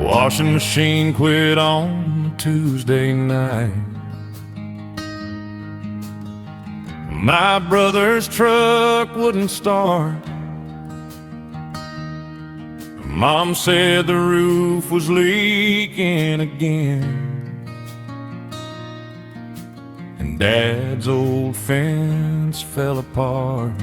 washing machine quit on a Tuesday night. My brother's truck wouldn't start. Mom said the roof was leaking again, and Dad's old fence fell apart.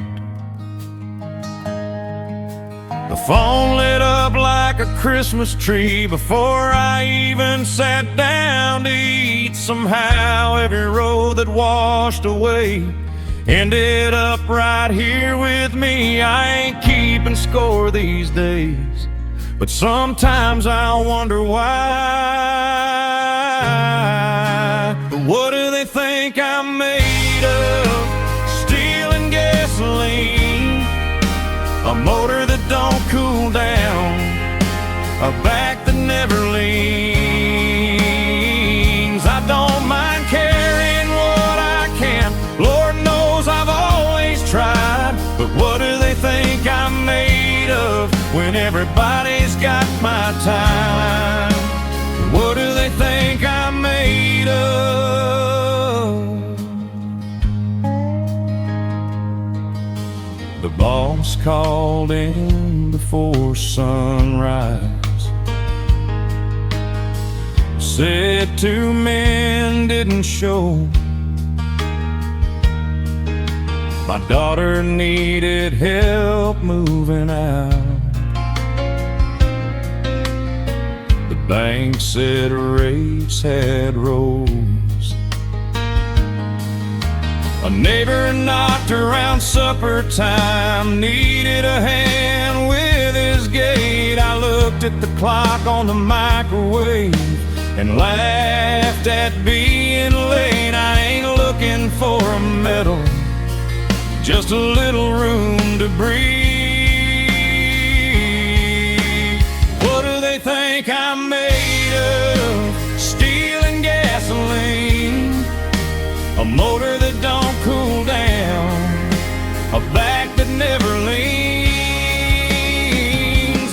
The phone lit up like a Christmas tree before I even sat down to eat. Somehow every road that washed away ended up right here with me. I ain't keeping score these days, but sometimes I wonder why. What do they think I'm made of? Steel and gasoline, a motor that don't cool down, a back that never leans. I don't mind carrying what I can, Lord knows I've always tried. But what do they think I'm made of when everybody's got my time? What do they think I'm made of? The boss called in before sunrise, said 2 men didn't show. My daughter needed help moving out. The bank said rates had rose. A neighbor knocked around supper time, needed a hand with his gate. I looked at the clock on the microwave and laughed at being late. I ain't looking for a medal, just a little room to breathe. What do they think I'm made of? Steel and gasoline, a motor that don't cool down, a back that never leans.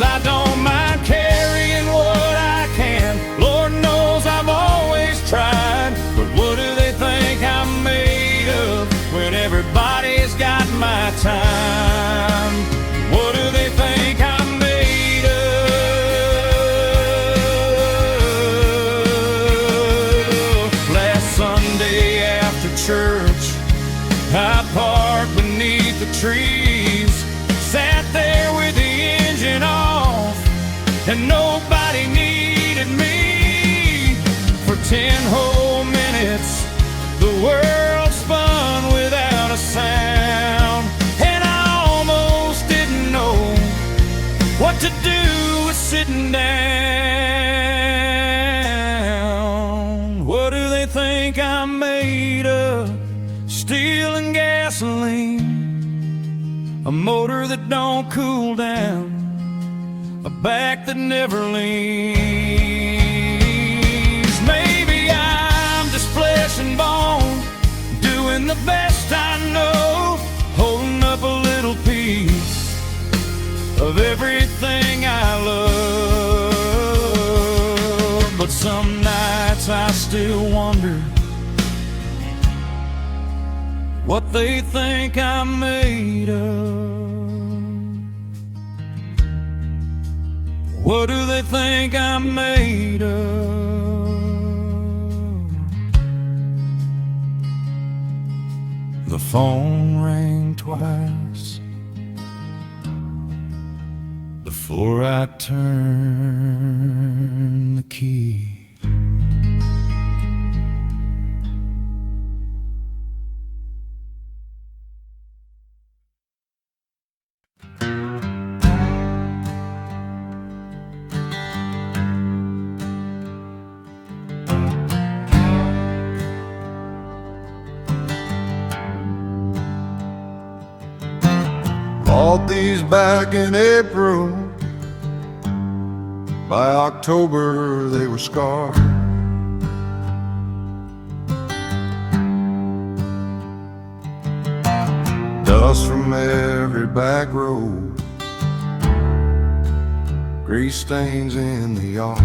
I don't mind carrying what I can, Lord knows I've always tried. But what do they think I'm made of when everybody's got my time? What do they think I'm made of? Last Sunday after church, I parked beneath the trees, sat there with the engine off, and nobody needed me. For 10 whole minutes, the world spun without a sound, and I almost didn't know what to do with sitting down. What do they think I'm made of? Steel and gasoline, a motor that don't cool down, a back that never leans. Maybe I'm just flesh and bone, doing the best I know, holding up a little piece of everything I love. But some nights I still wonder what they think I'm made of. What do they think I'm made of? The phone rang twice before I turned the key. Bought these back in April. By October they were scarred. Dust from every back road, grease stains in the yard.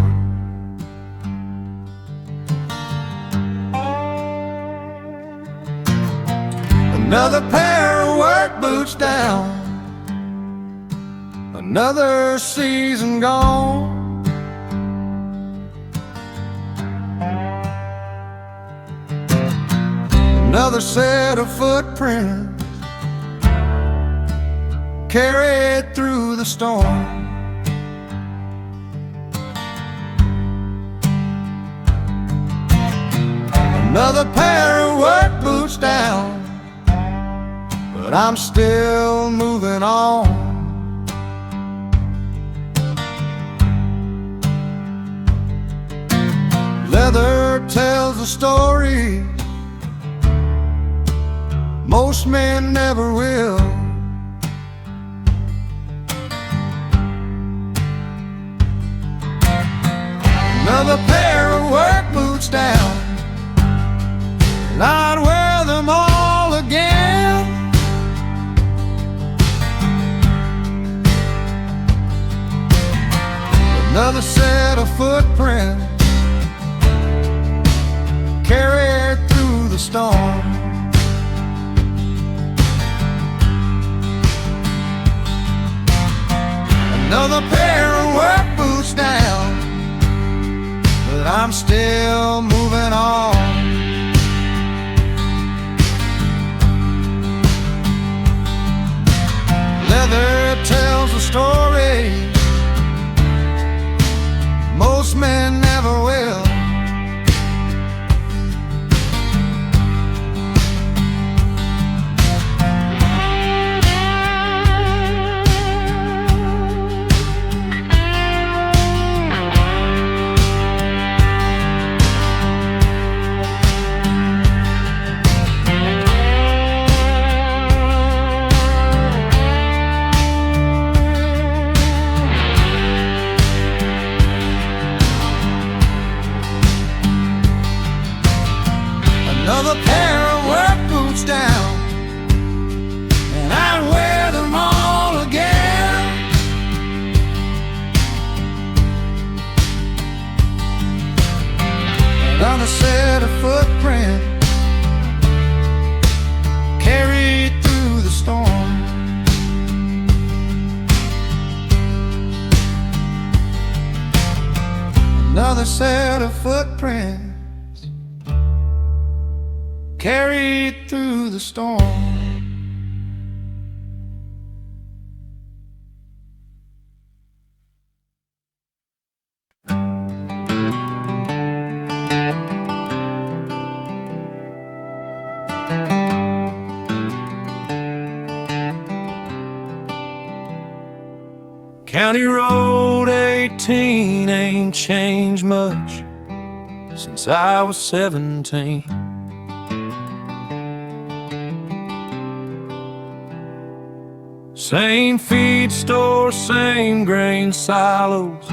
Another pair of work boots down, another season gone. Another set of footprints carried through the storm. Another pair of work boots down, but I'm still moving on. Leather tells a story most men never will. Another pair of work boots down, and I'd wear them all again. Another set of footprints carried through the storm. Another pair of work boots down, but I'm still moving on. Leather tells a story most men never will. Another pair of work boots down, and I'd wear them all again. Another set of footprints carried through the storm. Another set of footprints carried through the storm. County Road 18 ain't changed much since I was 17. Same feed store, same grain silos,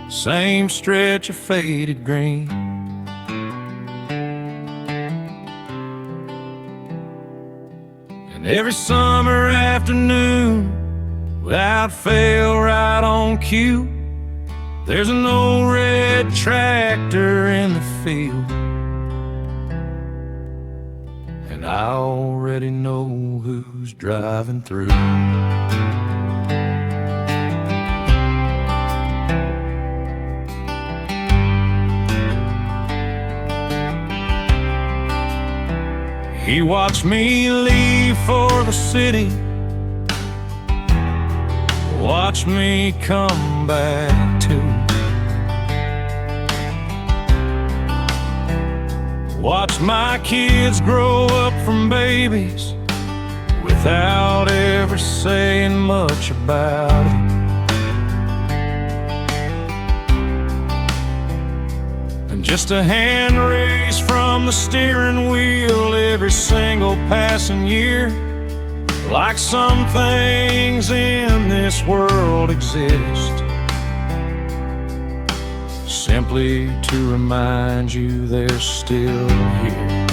same stretch of faded green. And every summer afternoon, without fail, right on cue, there's an old red tractor in the field. And I already know who's driving through. He watched me leave for the city, watch me come back too. Watch my kids grow up from babies without ever saying much about it. And just a hand raise from the steering wheel every single passing year, like some things in this world exist, simply to remind you they're still here.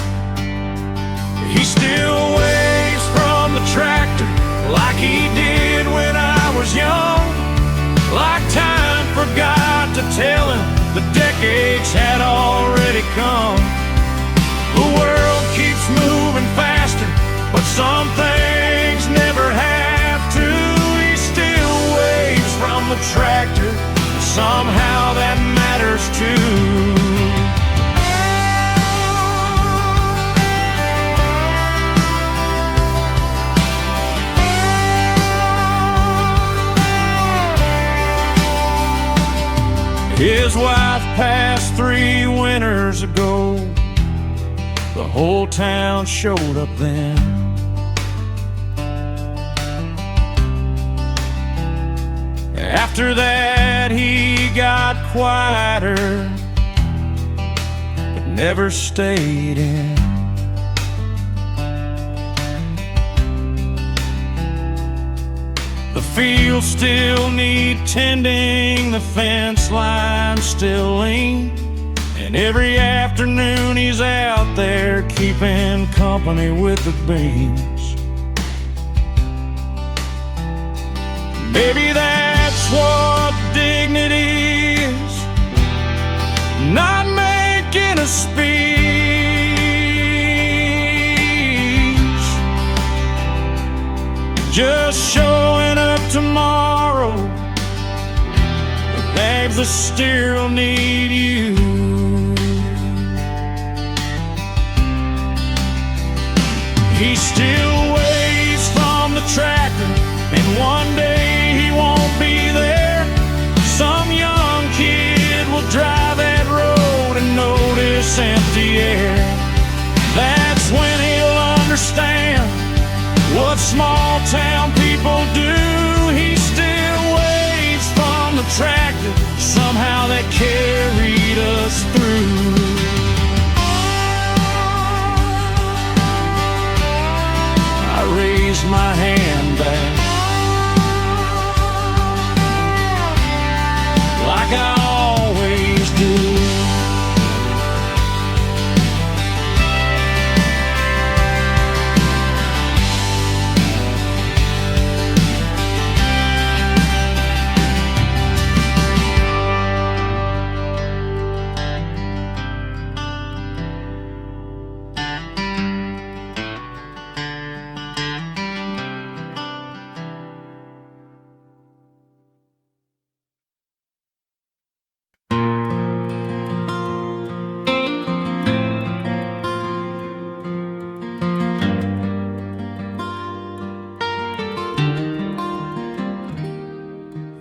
He still waves from the tractor like he did when I was young, like time somehow that matters too. His wife passed 3 winters ago. The whole town showed up then. After that he got quieter, but never stayed in. The fields still need tending, the fence line still lean, and every afternoon he's out there keeping company with the beans. Maybe that's what dignity is, not making a speech, just showing up tomorrow. Babes, I still need you. He still waves from the tractor, and one day he won't be there. Some young kid will drive that road and notice empty air. That's when he'll understand what small town people do. He still waves from the tractor, somehow that carried us through. I raised my hand back like I always do.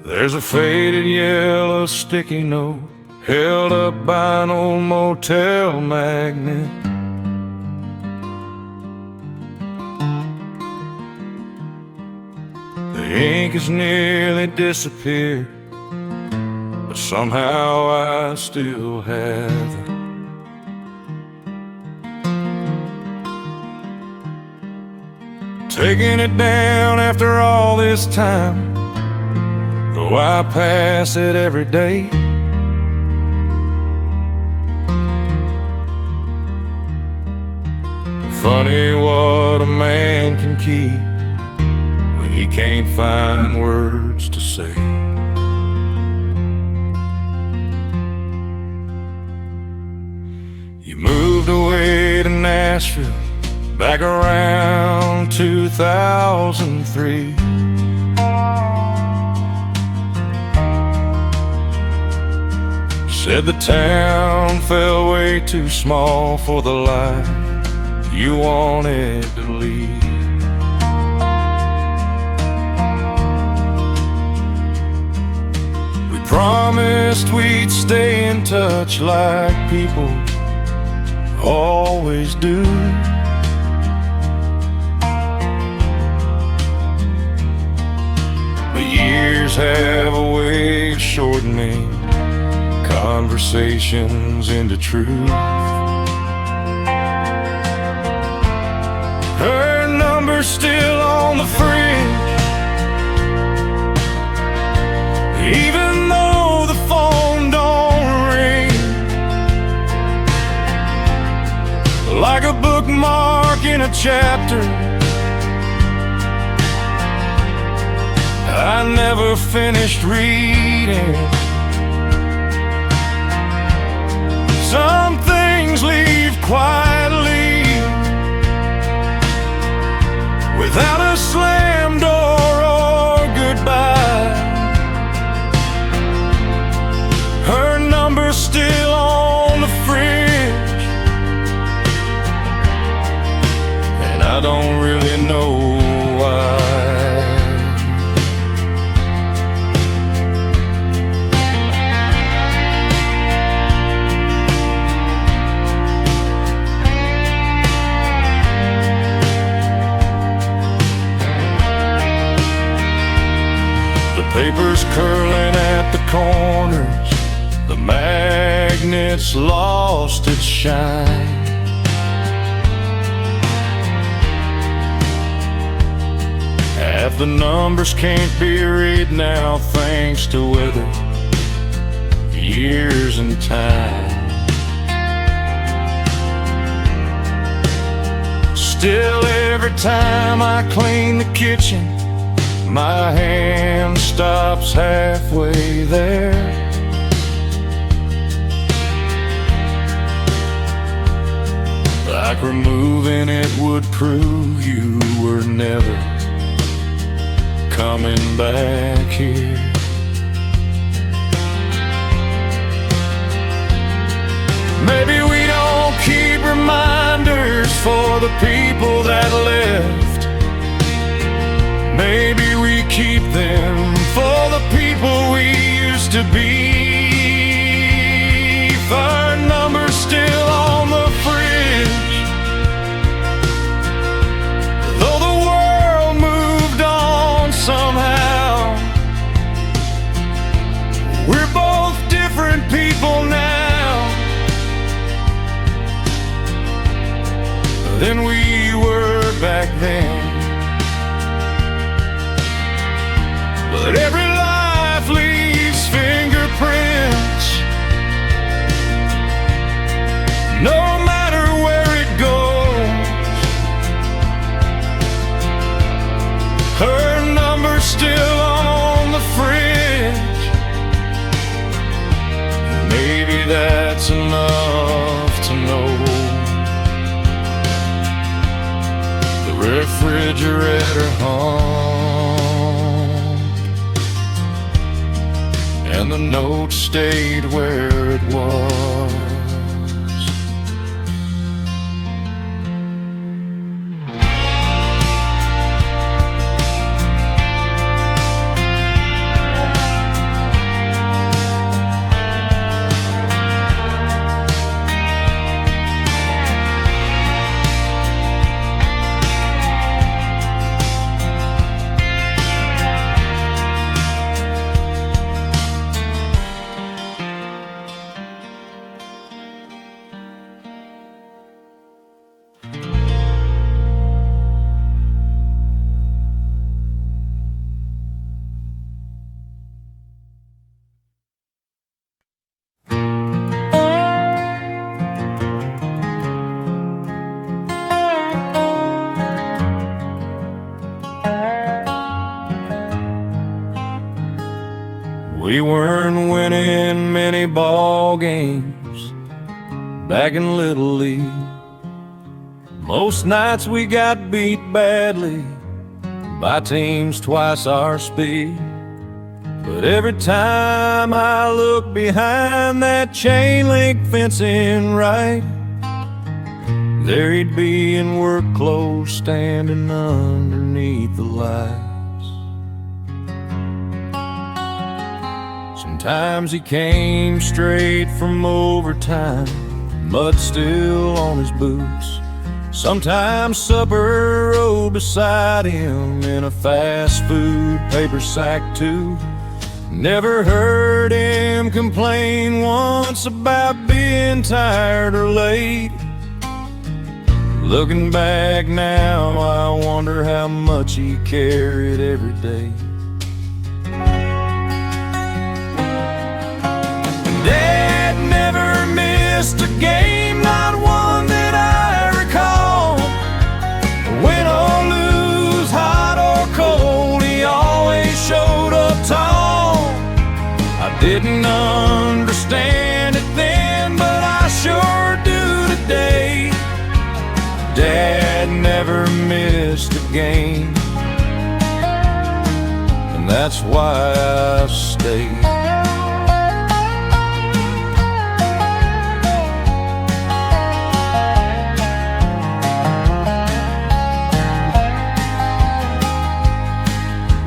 There's a faded yellow sticky note held up by an old motel magnet. The ink has nearly disappeared, but somehow I still have it. Taking it down after all this time, though I pass it every day. Funny what a man can keep when he can't find words to say. You moved away to Nashville back around 2003. Said the town felt way too small for the life you wanted to lead. We promised we'd stay in touch like people always do. But years have a way of shortening conversations into truth. Her number's still on the fridge, even though the phone don't ring. Like a bookmark in a chapter I never finished reading. Some things leave quietly without a slam door or goodbye. magnet's lost its shine. Half the numbers can't be read now, thanks to weather, years and time. Still, every time I clean the kitchen, my hand stops halfway there. Like removing it would prove you were never coming back here. Maybe we don't keep reminders for the people that left. Maybe we keep them for the people we used to be. Our number's still on the fridge, though the world moved on somehow. We're both different people now than we were back then. But every life leaves fingerprints, no matter where it goes. Her number's still on the fridge. Maybe that's enough to know. The refrigerator hung, and the note stayed where it was. We weren't winning many ball games back in Little League. Most nights we got beat badly by teams twice our speed. But every time I look behind that chain link fencing right, there he'd be in work clothes standing underneath the lights. Sometimes he came straight from overtime, mud still on his boots. Sometimes supper rode beside him in a fast food paper sack too. Never heard him complain once about being tired or late. Looking back now, I wonder how much he carried every day. Dad never missed a game, not one that I recall. Win or lose, hot or cold, he always showed up tall. I didn't understand it then, but I sure do today. Dad never missed a game, and that's why I stayed.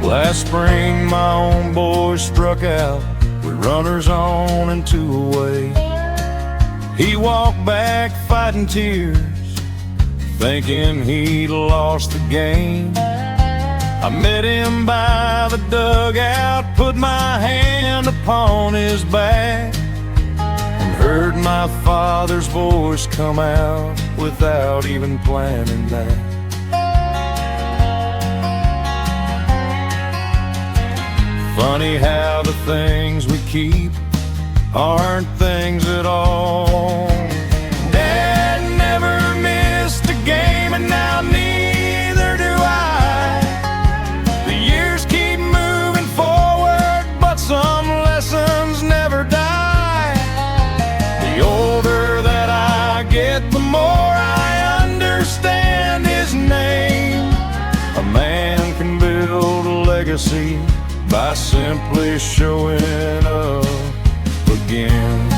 Last spring my own boy struck out with runners on and two away. He walked back fighting tears, thinking he'd lost the game. I met him by the dugout, put my hand upon his back, and heard my father's voice come out without even planning that. Funny how the things we keep aren't things at all. Dad never missed a game, and now neither do I. The years keep moving forward, but some lessons never die. The older that I get, the more I understand his name. A man can build a legacy by simply showing up again.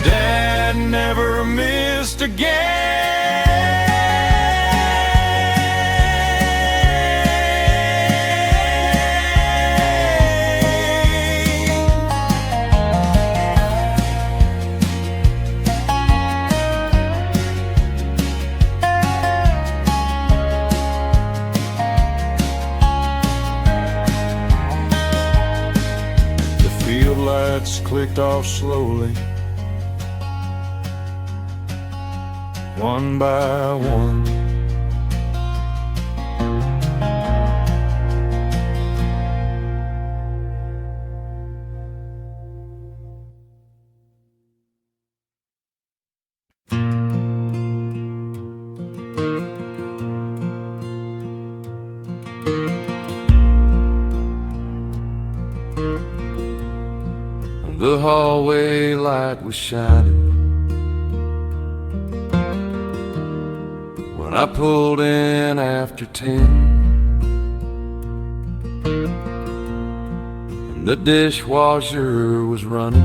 Dad never missed a game. Lights clicked off slowly, one by one. The hallway light was shining when I pulled in after 10, and the dishwasher was running,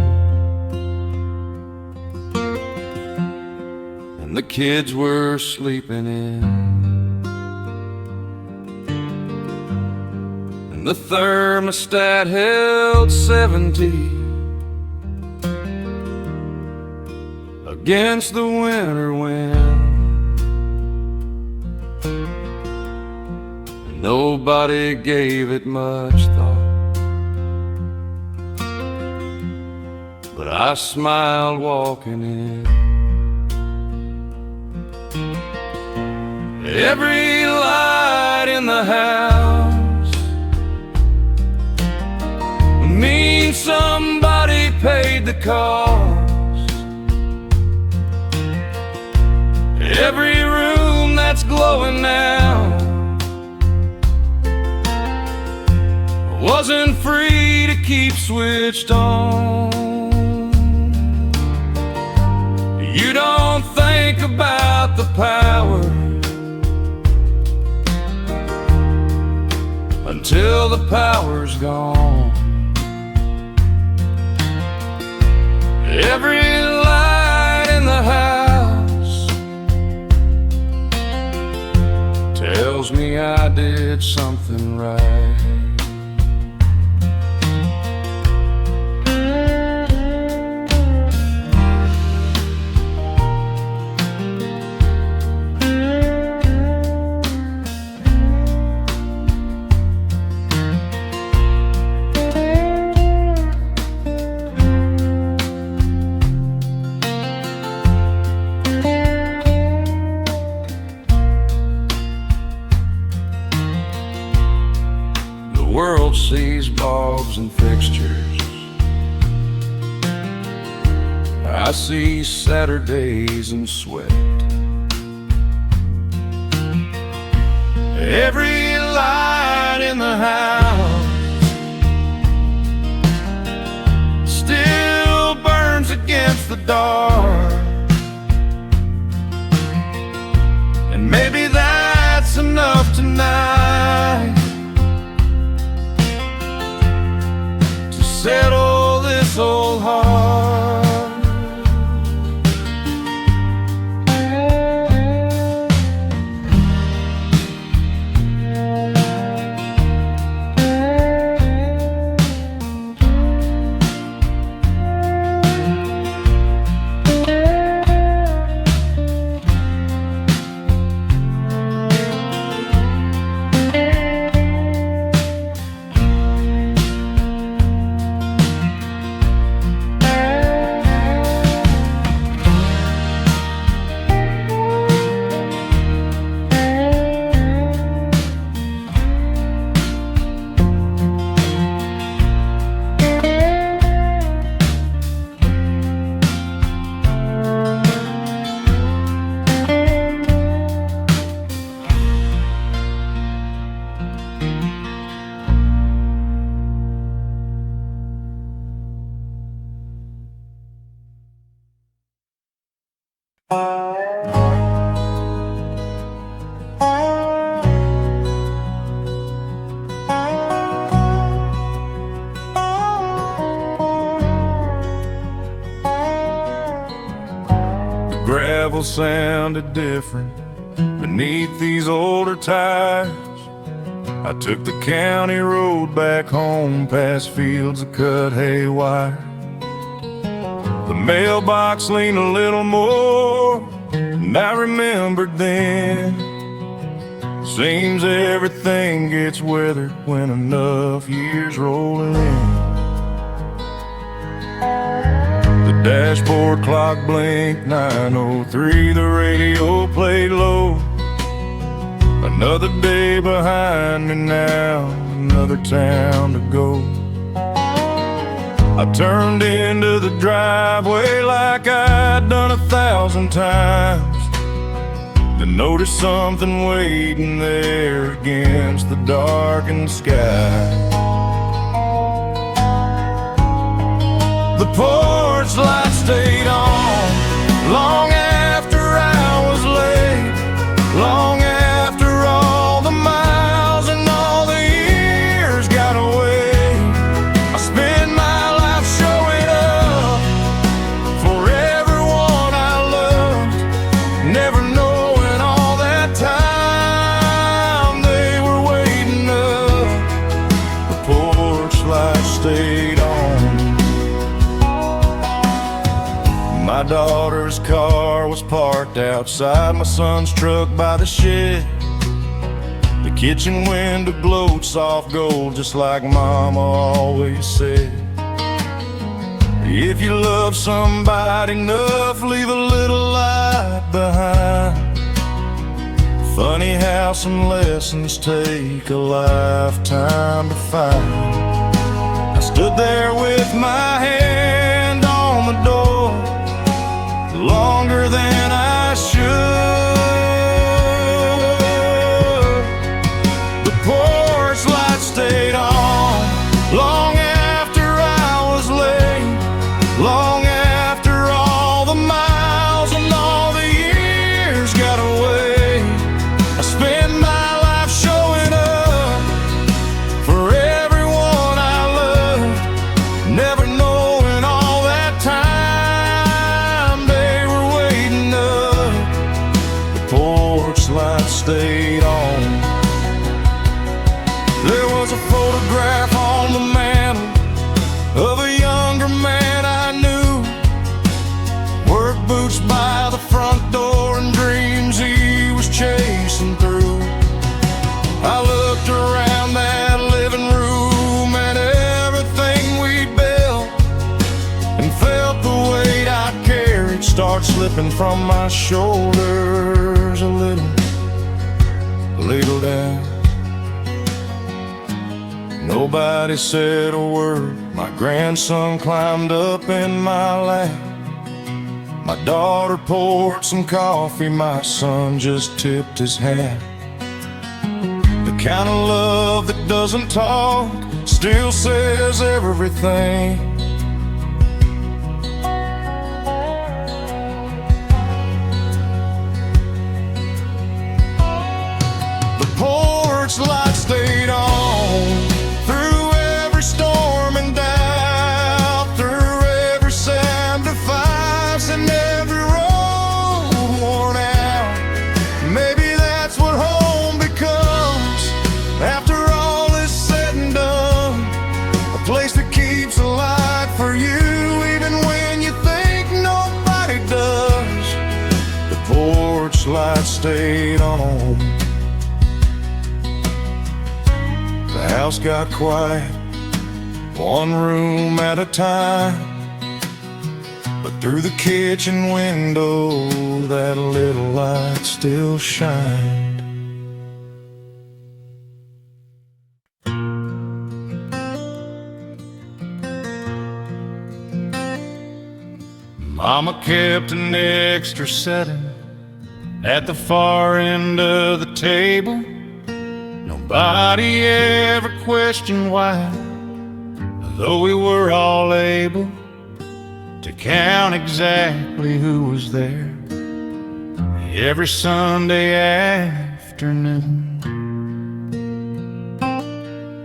and the kids were sleeping in, and the thermostat held 70 against the winter wind. And nobody gave it much thought, but I smiled walking in. Every light in the house means somebody paid the cost. Every room that's glowing now wasn't free to keep switched on. You don't think about the power until the power's gone. Every light in the house tells me I did something right. The world sees bulbs and fixtures, I see Saturdays and sweat. Every light in the house still burns against the dark, and maybe that's enough tonight to settle this old heart. travel sounded different beneath these older tires. I took the county road back home, past fields of cut haywire. The mailbox leaned a little more, and I remembered then. Seems everything gets weathered when enough years rolling in. The dashboard clock blinked 9:03, the radio played low. Another day behind me now, another town to go. I turned into the driveway like I'd done 1,000 times, then noticed something waiting there against the darkened sky. The porch light stayed on long after I was late, long after all the miles and all the years got away. I spent my life showing up for everyone I loved, never knowing all that time they were waiting up. The porch light stayed on. My daughter's car was parked outside my son's truck by the shed. The kitchen window glowed soft gold, just like Mama always said. If you love somebody enough, leave a little light behind. Funny how some lessons take a lifetime to find. I stood there with my hand on the door, longer than I should. The porch light stayed on long after I was late, long after all the miles and all the years got away. I spent my life showing up for everyone I loved, never knowing all that time they were waiting up. The porch light stayed on. There was a photograph on the mantle of a younger man I knew, work boots by the front door and dreams he was chasing through. I looked around that living room at everything we'd built and felt the weight I carried start slipping from my shoulders a little down. Nobody said a word. My grandson climbed up in my lap. My daughter poured some coffee. My son just tipped his hat. The kind of love that doesn't talk still says everything. The porch light stayed on through every storm and doubt, through every 75 and every road worn out. Maybe that's what home becomes after all is said and done, a place that keeps a light for you even when you think nobody does. The porch light stayed on. The house got quiet, one room at a time, but through the kitchen window that little light still shined. Mama kept an extra setting at the far end of the table. Nobody ever questioned why, though we were all able to count exactly who was there every Sunday afternoon.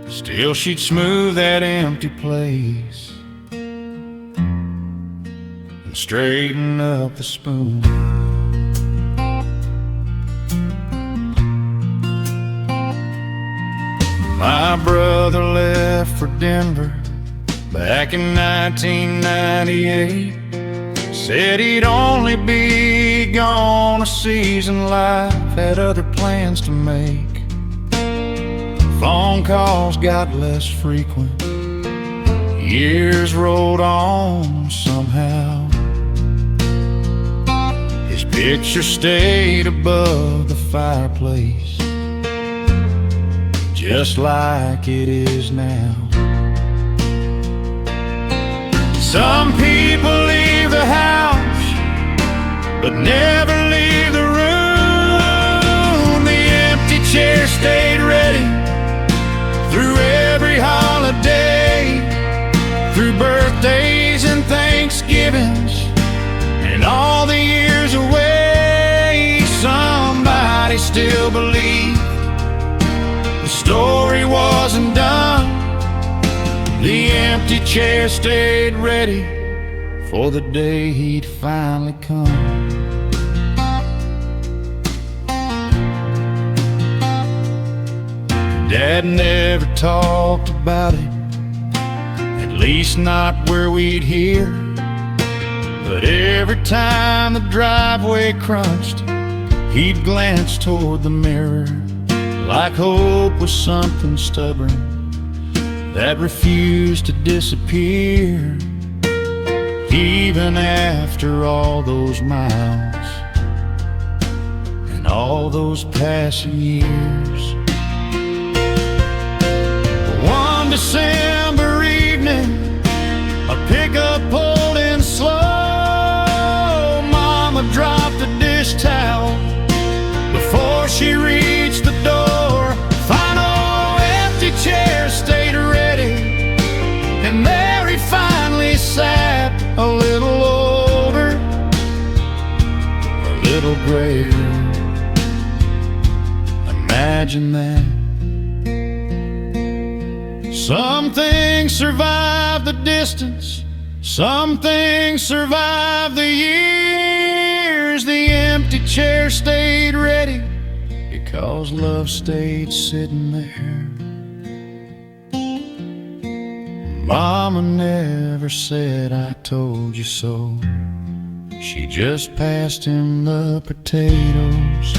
Still she'd smooth that empty place and straighten up the spoon. my brother left for Denver back in 1998. Said he'd only be gone a season. Life had other plans to make. Phone calls got less frequent. Years rolled on somehow. His picture stayed above the fireplace, just like it is now. Some people leave the house, but never leave the room. The empty chair stayed ready through every holiday, through birthdays and Thanksgivings, and all the years away. Somebody still believed the story wasn't done. The empty chair stayed ready for the day he'd finally come. Dad never talked about it, at least not where we'd hear. But every time the driveway crunched, he'd glance toward the mirror, like hope was something stubborn that refused to disappear. Even after all those miles and all those passing years. One December evening, a pickup pulled in slow. Mama dropped the dish towel before she reached the door. Final empty chair stayed ready, and there he finally sat, a little older, a little grayer. Imagine that. Some things survive the distance, some things survive the years. The empty chair stayed ready because love stayed sitting there. Mama never said I told you so. She just passed him the potatoes.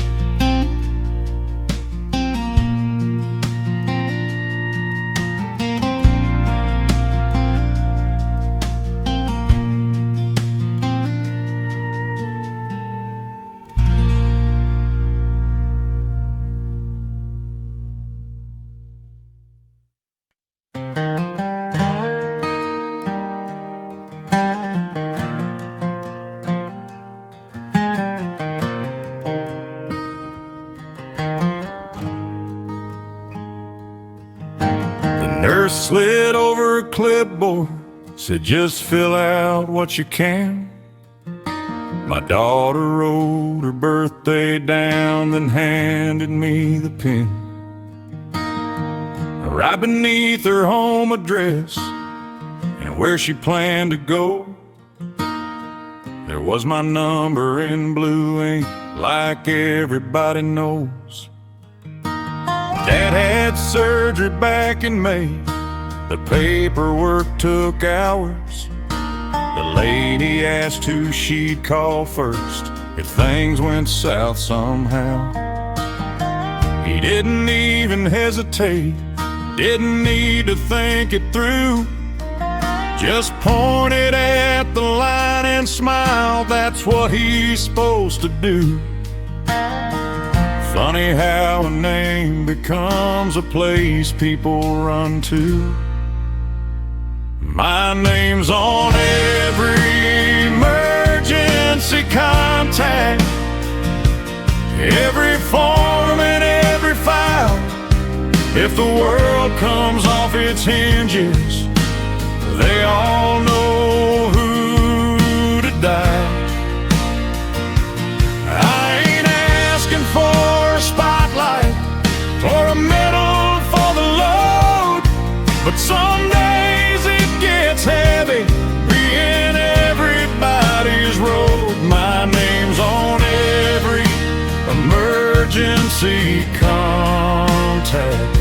Nurse slid over a clipboard, said just fill out what you can. My daughter wrote her birthday down, then handed me the pen. Right beneath her home address and where she planned to go, there was my number in blue ink, like everybody knows. Dad had surgery back in May. The paperwork took hours. The lady asked who she'd call first if things went south somehow. He didn't even hesitate, didn't need to think it through. Just pointed at the line and smiled. That's what he's supposed to do. Funny how a name becomes a place people run to. My name's on every emergency contact, every form and every file. If the world comes off its hinges, they all know who to die. I ain't asking for a spotlight or a medal for the load, but some days it gets heavy being everybody's road. My name's on every emergency contact.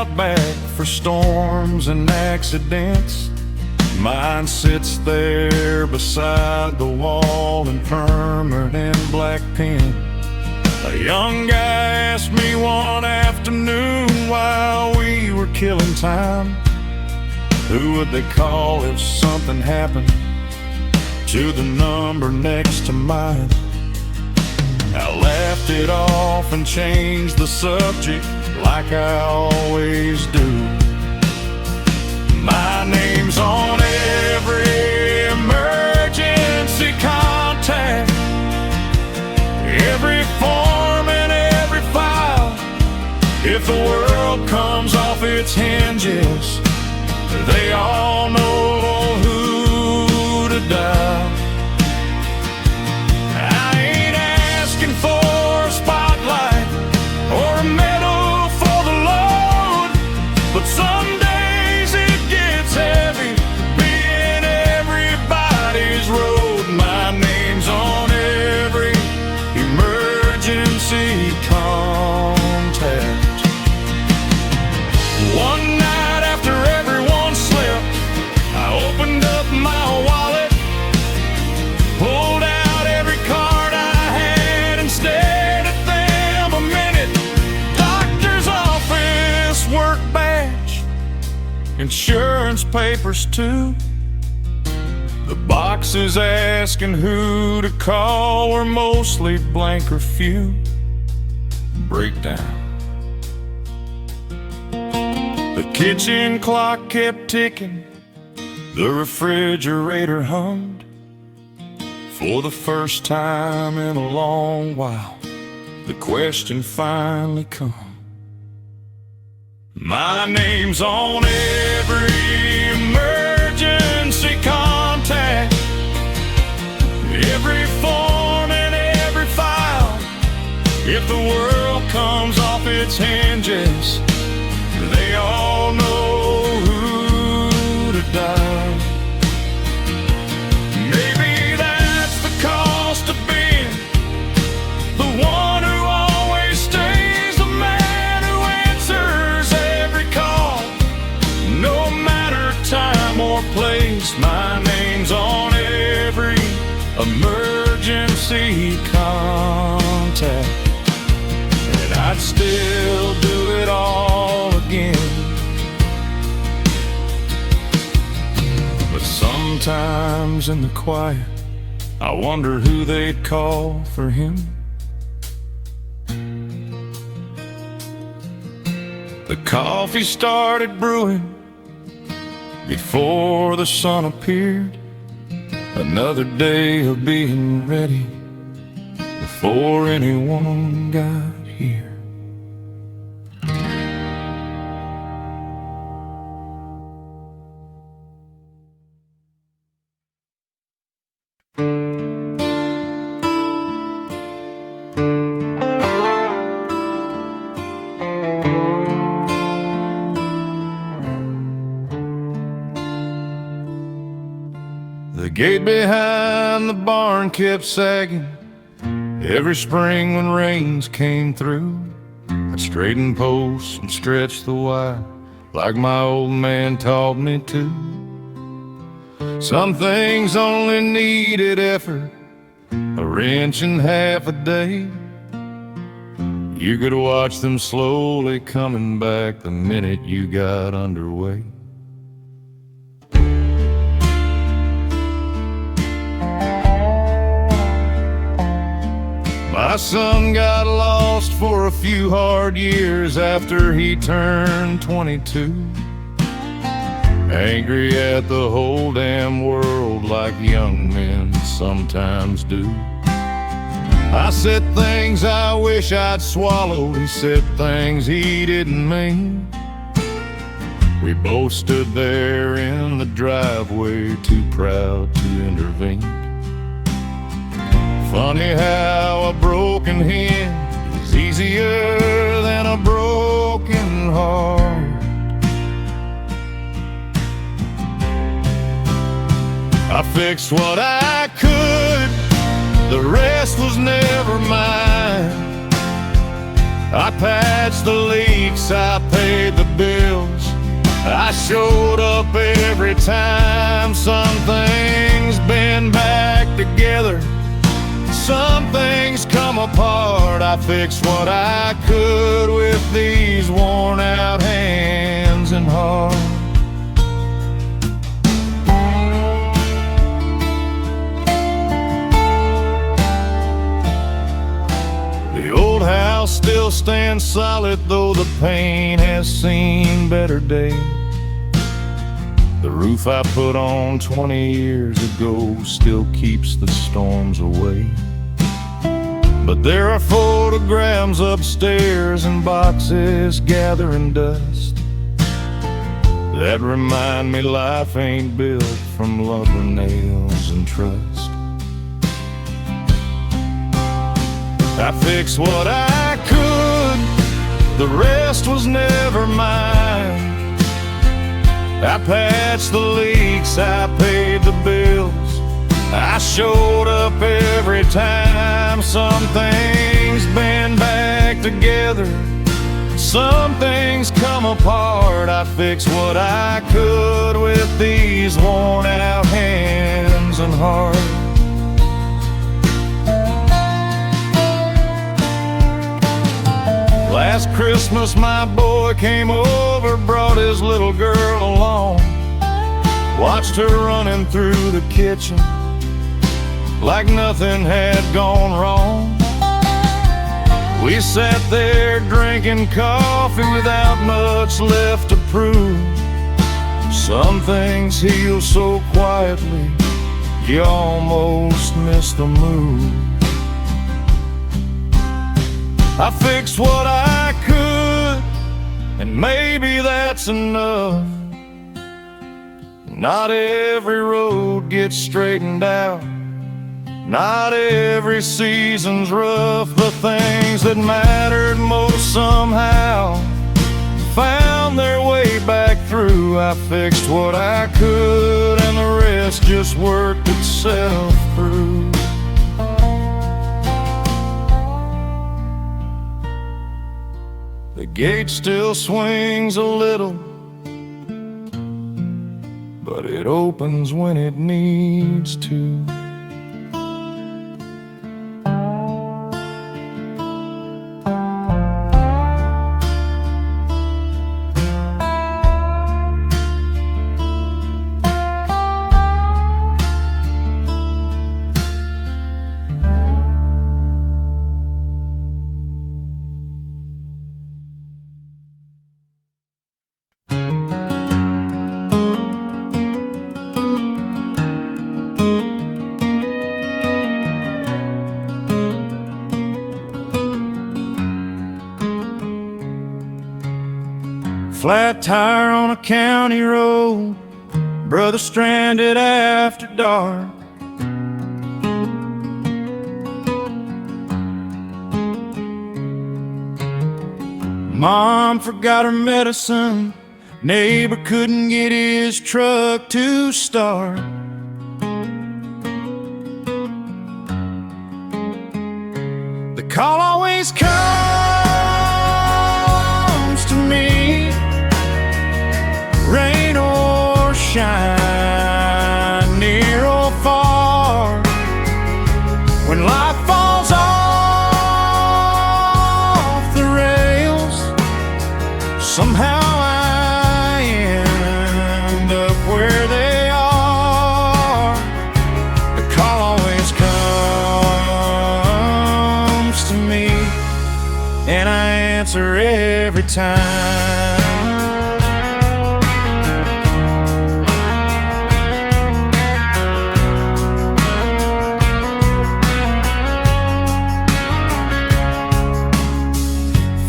out back for storms and accidents. Mine sits there beside the wall in permanent black pen. A young guy asked me one afternoon while we were killing time, who would they call if something happened to the number next to mine. I laughed it off and changed the subject like I always do. My name's on every emergency contact, every form and every file. If the world comes off its hinges, they all know who to dial. I ain't asking for a spotlight or a medal for the load, but some days it gets heavy being everybody's road. My name's on every emergency contact. One night after everyone slept, I opened up my wallet, pulled out every card I had and stared at them a minute. Doctor's office, work badge, insurance papers too. The boxes asking who to call were mostly blank or few. Breakdown. The kitchen clock kept ticking, the refrigerator hummed. For the first time in a long while, the question finally come. My name's on every emergency contact, every form and every file. If the world comes off its hinges, they all know who to dial. Maybe that's the cost of being the one who always stays, the man who answers every call, no matter time or place. My name's on every emergency contact, and I'd still do it all again. But sometimes in the quiet, I wonder who they'd call for him. The coffee started brewing before the sun appeared. Another day of being ready before anyone got here. The gate behind the barn kept sagging every spring when rains came through. I'd straighten posts and stretch the wire like my old man taught me to. Some things only needed effort, a wrench and half a day. You could watch them slowly coming back the minute you got underway. My son got lost for a few hard years after he turned 22. Angry at the whole damn world like young men sometimes do. I said things I wish I'd swallowed. He said things he didn't mean. We both stood there in the driveway, too proud to intervene. Funny how a broken hen is easier than a broken heart. I fixed what I could, the rest was never mine. I patched the leaks, I paid the bills. I showed up every time. Some things bend back together, some things come apart. I fixed what I could with these worn out hands and heart. The old house still stands solid, though the paint has seen better days. The roof I put on 20 years ago still keeps the storms away. But there are photographs upstairs and boxes gathering dust that remind me life ain't built from lumber, nails, and trust. I fixed what I could, the rest was never mine. I patched the leaks, I paid the bills. I showed up every time. Some things bend back together, some things come apart. I fixed what I could with these worn out hands and heart. Last Christmas my boy came over, brought his little girl along. Watched her running through the kitchen like nothing had gone wrong. We sat there drinking coffee without much left to prove. Some things heal so quietly, you almost miss the move. I fixed what I could, and maybe that's enough. Not every road gets straightened out, not every season's rough. The things that mattered most somehow found their way back through. I fixed what I could, and the rest just worked itself through. The gate still swings a little, but it opens when it needs to. Flat tire on a county road, brother stranded after dark. Mom forgot her medicine, neighbor couldn't get his truck to start. The call always comes to me, rain or shine, near or far. When life falls off the rails, somehow I end up where they are. The call always comes to me, and I answer every time.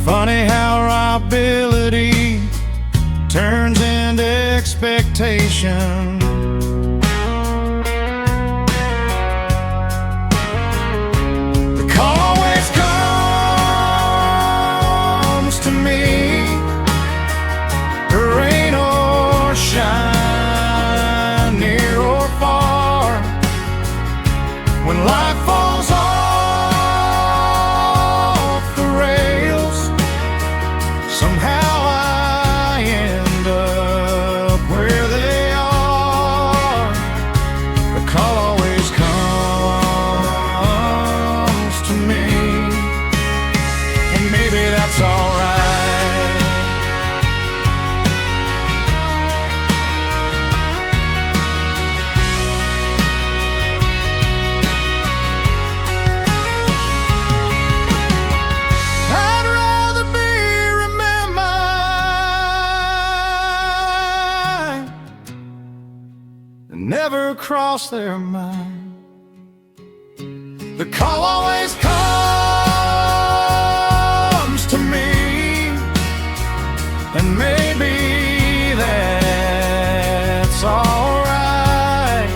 Funny how our ability turns into expectation. The call always comes to me, rain or shine, near or far. When life falls off the rails, never cross their mind. The call always comes to me, and maybe that's alright.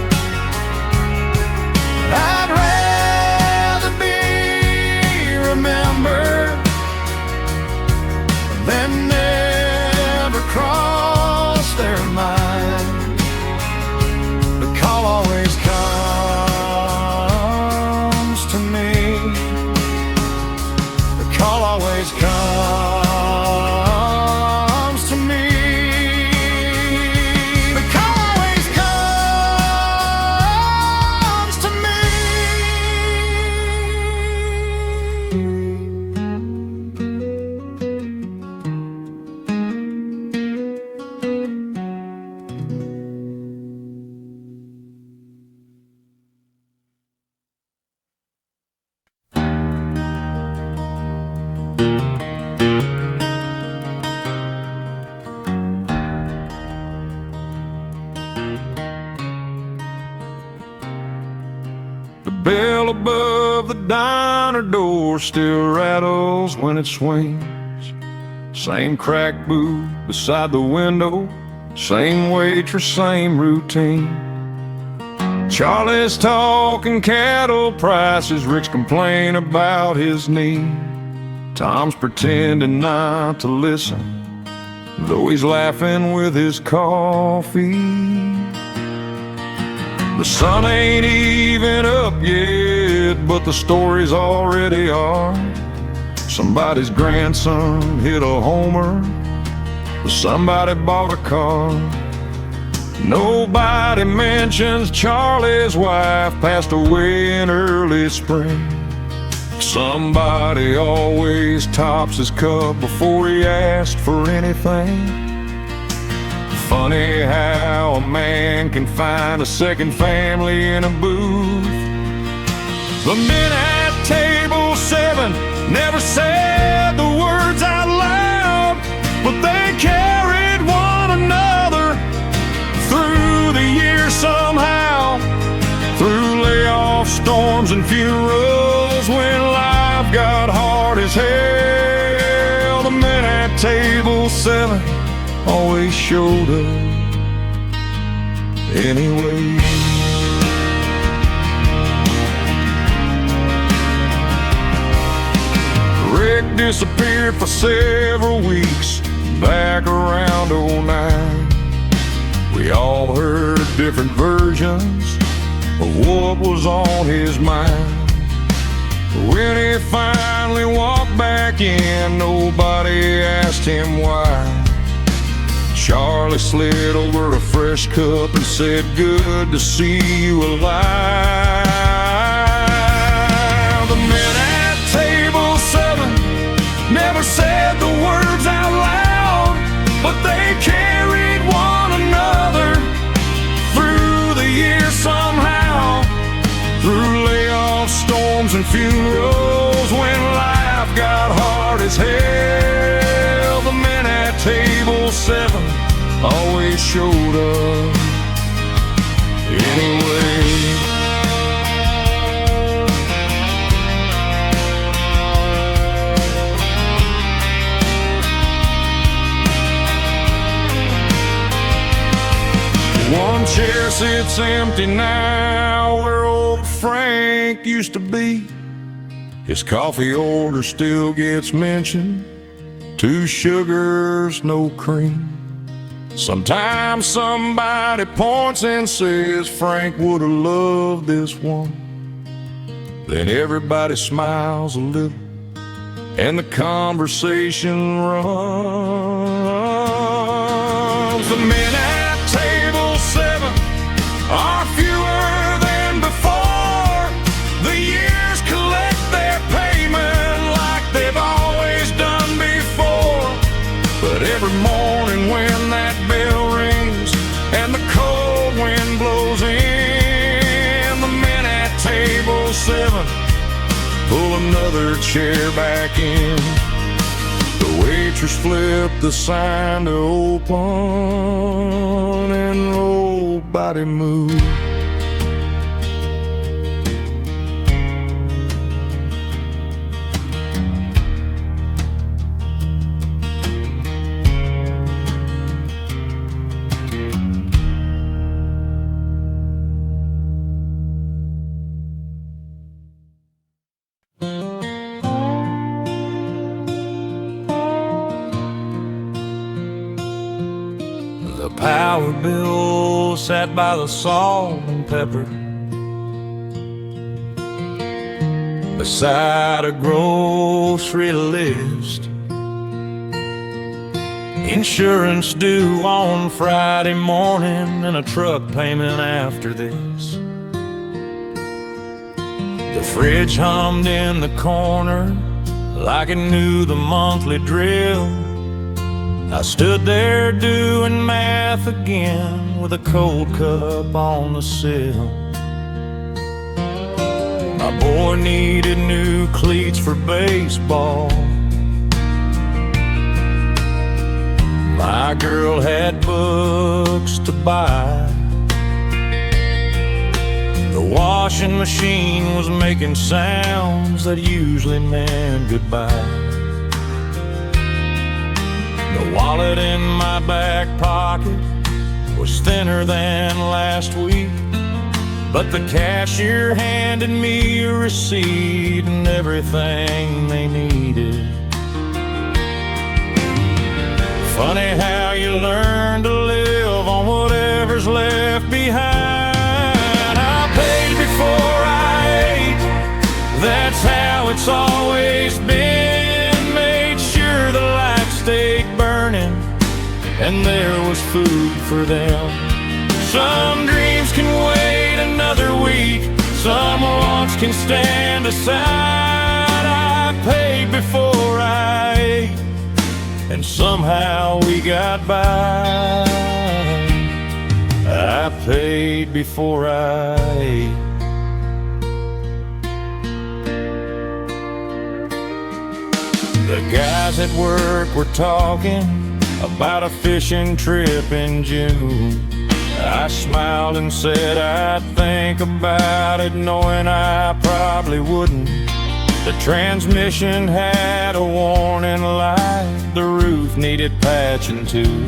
I'd rather be remembered than never cross their mind. The call always comes to me. The call always comes to me. The call always comes to me. The bell above the diner door still rattles when it swings. Same cracked booth beside the window, same waitress, same routine. Charlie's talking cattle prices, Rick's complain about his knee. Tom's pretending not to listen, though he's laughing with his coffee. The sun ain't even up yet, but the stories already are. Somebody's grandson hit a homer, or somebody bought a car. Nobody mentions Charlie's wife passed away in early spring. Somebody always tops his cup before he asked for anything. Funny how a man can find a second family in a booth. The men at table 7 never said the words out loud, but they carried one another through the years somehow. Through layoffs, storms, and funerals, when life got hard as hell, the men at table 7 always showed up anyway. Rick disappeared for several weeks back around '09. We all heard different versions of what was on his mind. When he finally walked back in, nobody asked him why. Charlie slid over a fresh cup and said, "Good to see you alive." The men at table 7 never said the words out loud, but they carried one another through the years somehow. Through layoffs, storms, and funerals, when life got hard as hell, the men at table 7 always showed up anyway. One chair sits empty now where old Frank used to be. His coffee order still gets mentioned, 2 sugars, no cream. Sometimes somebody points and says Frank would have loved this one. Then everybody smiles a little and the conversation runs. The men at table 7 are fewer than before. The years collect their payment like they've always done before. But every morning when that bell rings and the cold wind blows in, the men at table 7 pull another chair back in. The waitress flipped the sign to open and rolled nobody moved. The power bill sat by the salt and pepper beside a grocery list. Insurance due on Friday morning and a truck payment after this. The fridge hummed in the corner like it knew the monthly drill. I stood there doing math again with a cold cup on the sill. My boy needed new cleats for baseball. My girl had books to buy. The washing machine was making sounds that usually meant goodbye. The wallet in my back pocket was thinner than last week, but the cashier handed me a receipt and everything they needed. Funny how you learn to live on whatever's left behind. I paid before I ate, that's how it's always been. Made sure the lights stayed burning and there was food for them. Some dreams can wait another week, some wants can stand aside. I paid before I ate, and somehow we got by. I paid before I ate. The guys at work were talking about a fishing trip in June. I smiled and said I'd think about it, knowing I probably wouldn't. The transmission had a warning light, the roof needed patching too.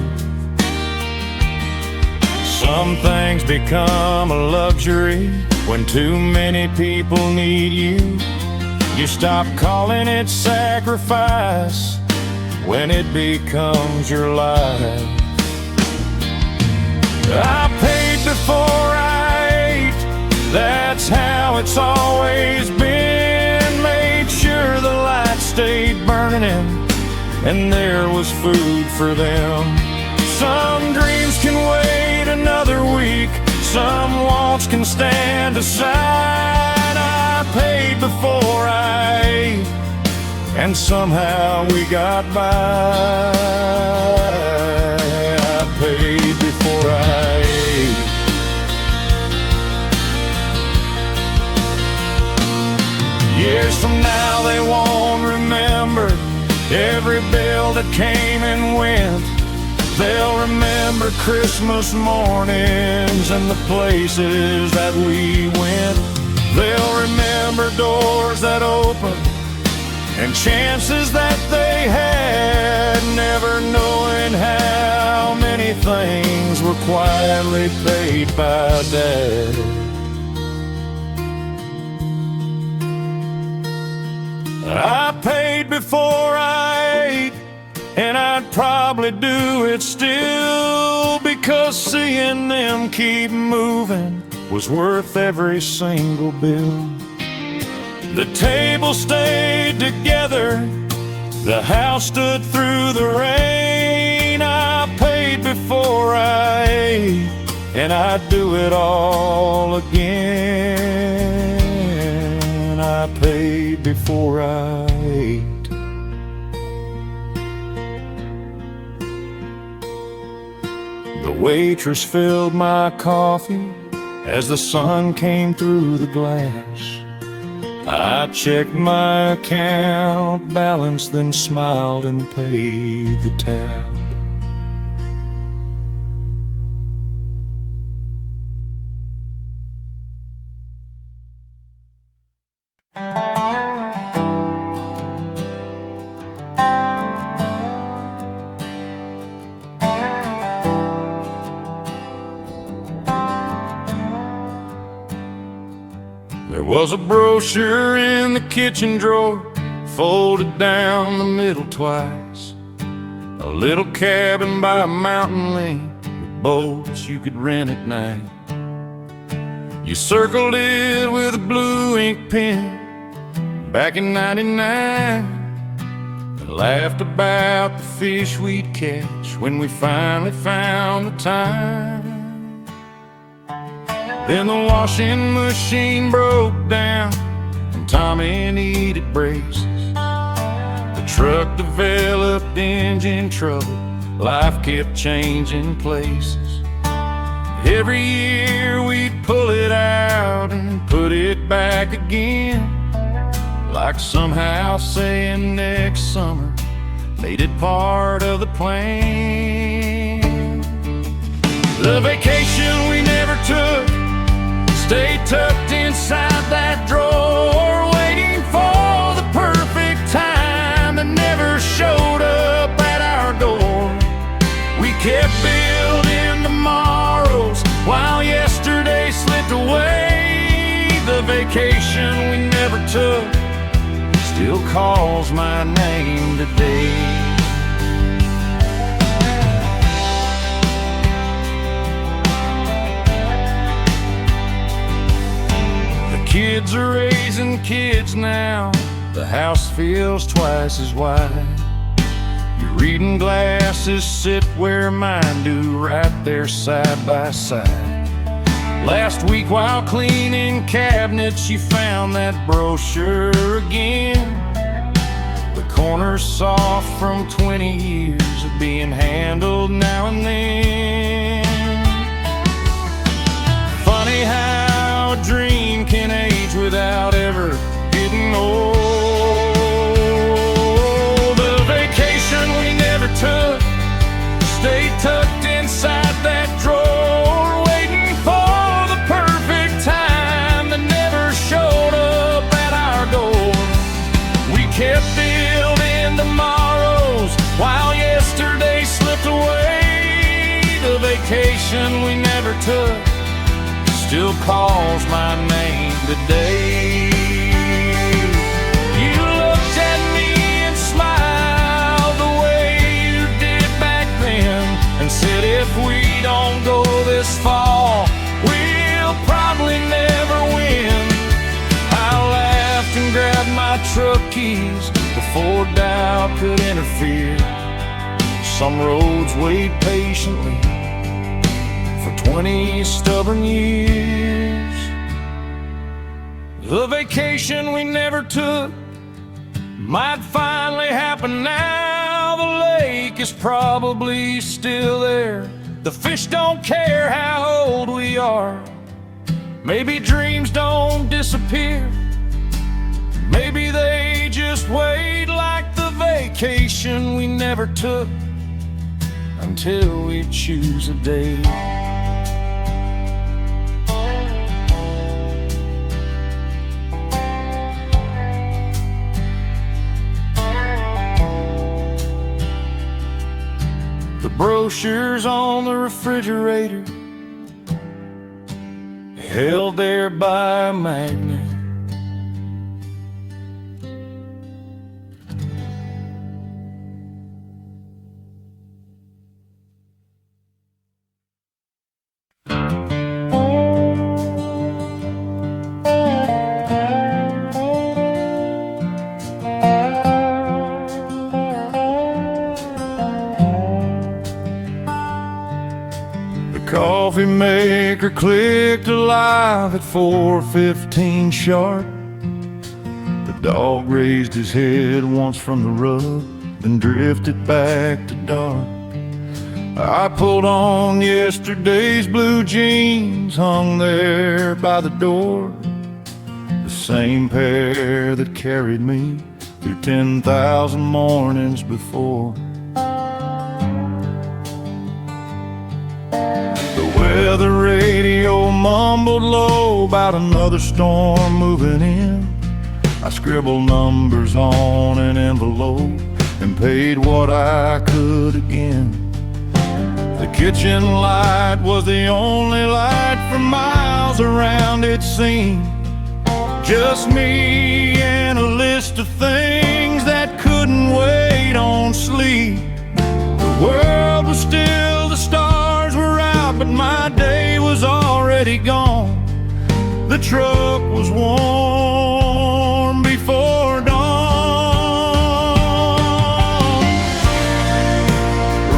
Some things become a luxury when too many people need you. You stop calling it sacrifice when it becomes your life. I paid before I ate, that's how it's always been. Made sure the lights stayed burning and there was food for them. Some dreams can wait another week, some wants can stand aside. I paid before I ate, and somehow we got by. I paid before I ate. Years from now they won't remember every bill that came and went. They'll remember Christmas mornings and the places that we went. They'll remember doors that opened and chances that they had, never knowing how many things were quietly paid by Dad. I paid before I ate, and I'd probably do it still, because seeing them keep moving was worth every single bill. The table stayed together, the house stood through the rain. I paid before I ate, and I'd do it all again. I paid before I ate. The waitress filled my coffee as the sun came through the glass. I checked my account balance, then smiled and paid the tab. There was a brochure in the kitchen drawer, folded down the middle twice. A little cabin by a mountain lake with boats you could rent at night. You circled it with a blue ink pen back in '99, and laughed about the fish we'd catch when we finally found the time. Then the washing machine broke down and Tommy needed braces. The truck developed engine trouble, life kept changing places. Every year we'd pull it out and put it back again, like somehow saying next summer made it part of the plan. The vacation we never took stayed tucked inside that drawer, waiting for the perfect time that never showed up at our door. We kept building tomorrows while yesterday slipped away. The vacation we never took still calls my name today. The kids are raising kids now, the house feels twice as wide. Your reading glasses sit where mine do, right there side by side. Last week while cleaning cabinets, you found that brochure again. The corner's soft from 20 years of being handled now and then. Funny how a dream can age without ever getting old. The vacation we never took stayed tucked inside that drawer, waiting for the perfect time that never showed up at our door. We kept building tomorrows while yesterday slipped away. The vacation we never took still calls my name today. You looked at me and smiled the way you did back then, and said if we don't go this fall, we'll probably never win. I laughed and grabbed my truck keys before doubt could interfere. Some roads wait patiently for 20 stubborn years. The vacation we never took might finally happen now. The lake is probably still there. The fish don't care how old we are. Maybe dreams don't disappear. Maybe they just wait, like the vacation we never took, until we choose a day. The brochure's on the refrigerator, held there by a magnet. Coffee maker clicked alive at 4:15 sharp. The dog raised his head once from the rug, then drifted back to dark. I pulled on yesterday's blue jeans, hung there by the door, the same pair that carried me through 10,000 mornings before. The radio mumbled low about another storm moving in. I scribbled numbers on an envelope and paid what I could again. The kitchen light was the only light for miles around, it seemed. Just me and a list of things that couldn't wait on sleep. The world was still, the stars were out, but my day was already gone. The truck was warm before dawn.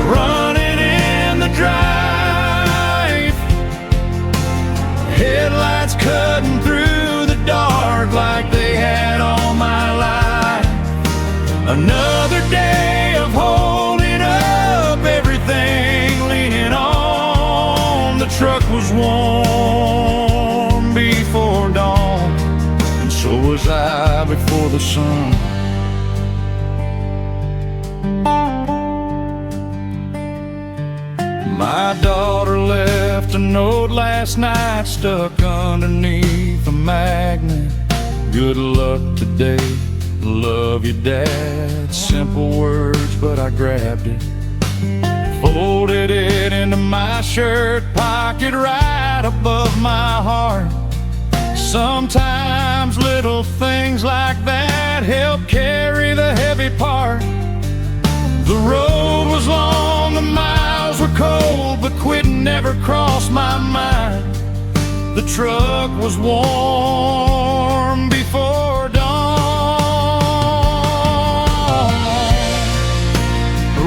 Running in the drive, headlights cutting through the dark like they had all my life. Another day of holding up everything, leaning on. The truck was warm before dawn, and so was I before the sun. My daughter left a note last night stuck underneath a magnet. Good luck today, love you, Dad. Simple words, but I grabbed it, folded it into my shirt pocket right above my heart. Sometimes little things like that help carry the heavy part. The road was long, the miles were cold, but quitting never crossed my mind. The truck was warm before dawn.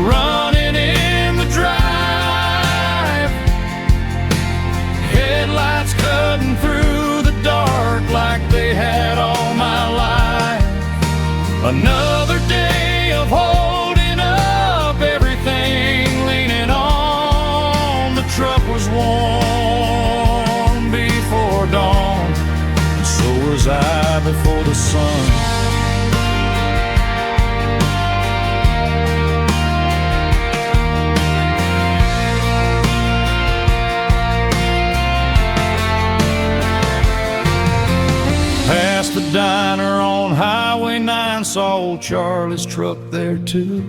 Running in the drive, headlights cutting through the dark like they had all my life. Another day of holding up everything, leaning on. The truck was warm before dawn, and so was I before the sun. Past the diner on Highway 9, saw old Charlie's truck there too.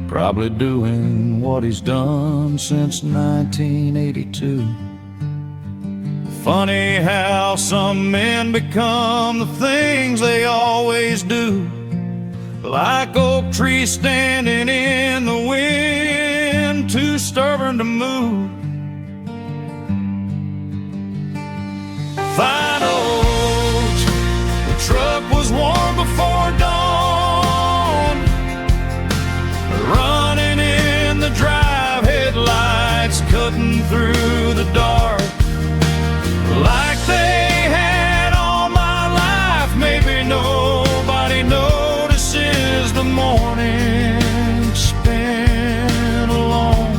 Probably doing what he's done since 1982. Funny how some men become the things they always do, like oak trees standing in the wind, too stubborn to move. Fine oats, the truck was warm before dawn. Running in the drive, headlights cutting through the dark like they had all my life. Maybe nobody notices the morning spent alone,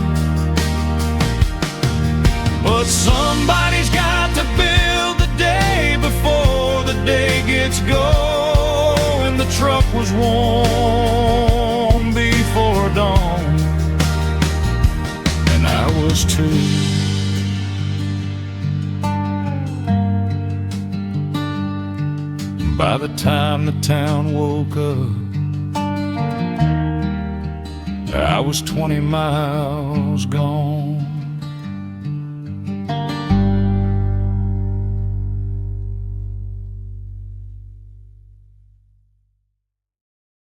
but somebody's got to build the day before the day gets going. The truck was warm before dawn, and I was too. By the time the town woke up, I was 20 miles gone.